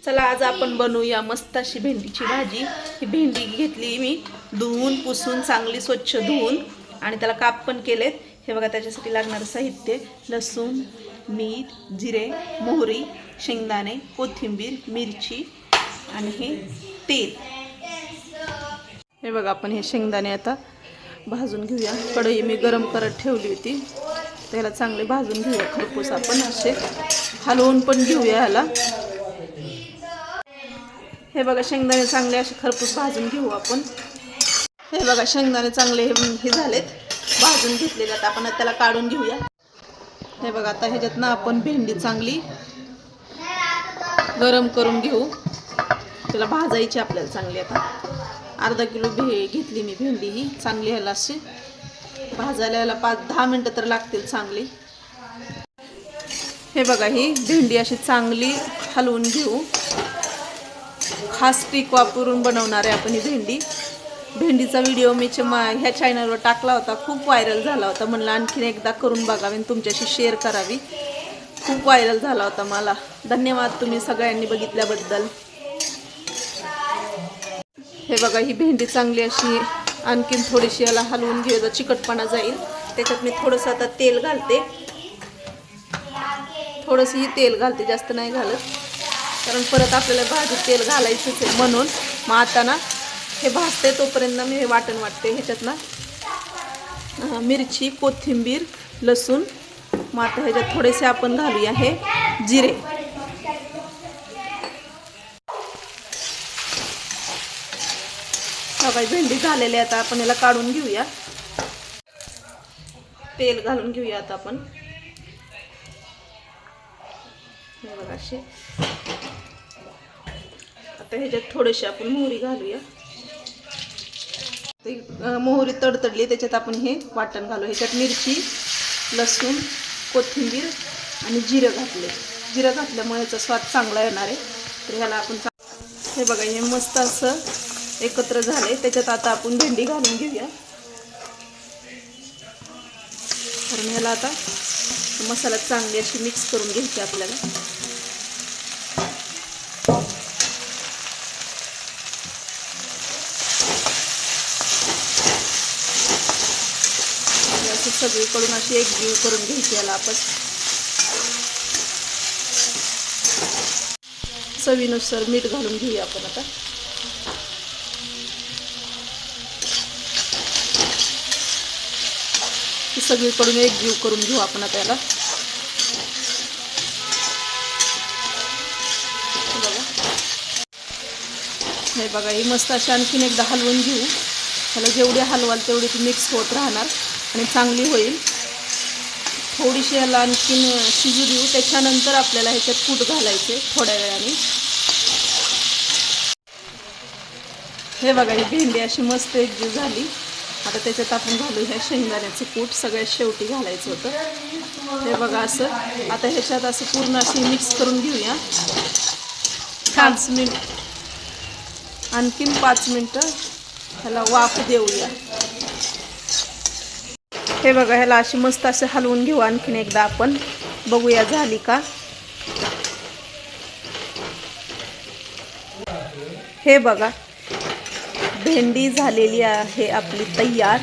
चला आज आपण बनवूया मस्त अशी भेंडीची भाजी। ही भेंडी घेतली मी धुवून पुसून चांगली स्वच्छ धुवून आणि त्याला काप पण केलेत। हे बघा त्याच्यासाठी लागणारे साहित्य लसूण, मीठ, जिरे, मोहरी, शेंगदाणे, कोथिंबीर, मिरची आणि हे तेल। हे बघा आपण हे शेंगदाणे आता भाजून घेऊया। कढई मी गरम करत ठेवली होती, त्याला चांगले भाजून घेऊया खरपूस। आपण असे हलवून पण घेऊया ह्याला। हे बघा शेंगदाणे चांगले असे खरपूस भाजून घेऊ आपण। हे बघा शेंगदाणे चांगले हे झालेत भाजून घेतलेले। आता आपण त्याला काढून घेऊया। हे बघा आता ह्याच्यात ना आपण भेंडी चांगली गरम करून घेऊ। त्याला भाजायची आपल्याला चांगली। आता अर्धा किलो घेतली मी भेंडी। ही चांगली ह्याला अशी भाजायला याला 5-10 मिनिटं तर लागतील चांगली। हे बघा ही भेंडी अशी चांगली हलवून घेऊ। खास ट्रिक वापरून बनवणार आहे आपण ही भेंडी। भेंडीचा व्हिडिओ मी ह्या चॅनलवर टाकला होता, खूप व्हायरल झाला होता। म्हणलं आणखीन एकदा करून बघावे आणि तुमच्याशी शेअर करावी। खूप व्हायरल झाला होता मला। धन्यवाद तुम्ही सगळ्यांनी बघितल्याबद्दल। हे बघा ही भेंडी चांगली अशी आणखीन थोडीशी याला हलवून घेऊ, चिकटपणा जाईल। त्याच्यात मी थोडंसं आता तेल घालते। थोडंसं ही तेल घालते, जास्त नाही घालत, कारण परत आपल्याला भाजीत तेल घालायचंच आहे म्हणून। मग आता ना हे भाजते तोपर्यंत मी हे वाटण वाटते। ह्याच्यात ना मिरची, कोथिंबीर, लसूण। मग आता ह्याच्यात थोडेसे आपण घालूया हे जिरे। काही भेंडी झालेली आता आपण याला काढून घेऊया। तेल घालून घेऊया आता आपण। हे बघा असे आता ह्याच्यात थोडेसे आपण मोहरी घालूया। मोहरी तडतडली त्याच्यात आपण हे वाटण घालू। ह्याच्यात मिरची, लसूण, कोथिंबीर आणि जिरं घातले। जिरं घातल्यामुळे याचा स्वाद चांगला येणार आहे। तर ह्याला आपण हे बघा हे मस्त असं एकत्र झाले। त्याच्यात आता आपण भेंडी घालून घेऊया, कारण ह्याला आता मसाला चांगली अशी मिक्स करून घ्यायची आपल्याला। अशी सगळीकडून अशी एकजीव करून घ्यायची याला आपण। चवीनुसार मीठ घालून घेऊया आपण आता। सगळीकडून एकजीव करून घेऊ आपण आता याला। हे बघा ही मस्त अशी आणखीन एकदा हलवून घेऊ। ह्याला जेवढे हलवाल तेवढी ती मिक्स होत राहणार आणि चांगली होईल। थोडीशी याला आणखीन शिजू देऊ, त्याच्यानंतर आपल्याला ह्याच्यात कूट घालायचे थोड्या वेळाने। हे बघा ही भेंडी अशी मस्त एकजीव झाली। आता त्याच्यात आपण घालू ह्या शेंगदाण्याचं कूट, सगळ्यात शेवटी घालायचं होतं। हे बघा असं आता ह्याच्यात असं पूर्ण अशी मिक्स करून घेऊया। 5 मिनिट आणखीन 5 मिनिटं ह्याला वाफ देऊया। हे बघा ह्याला अशी मस्त असं हलवून घेऊ आणखीन एकदा आपण, बघूया झाली का। हे बघा भेंडी झालेली आहे आपली तयार।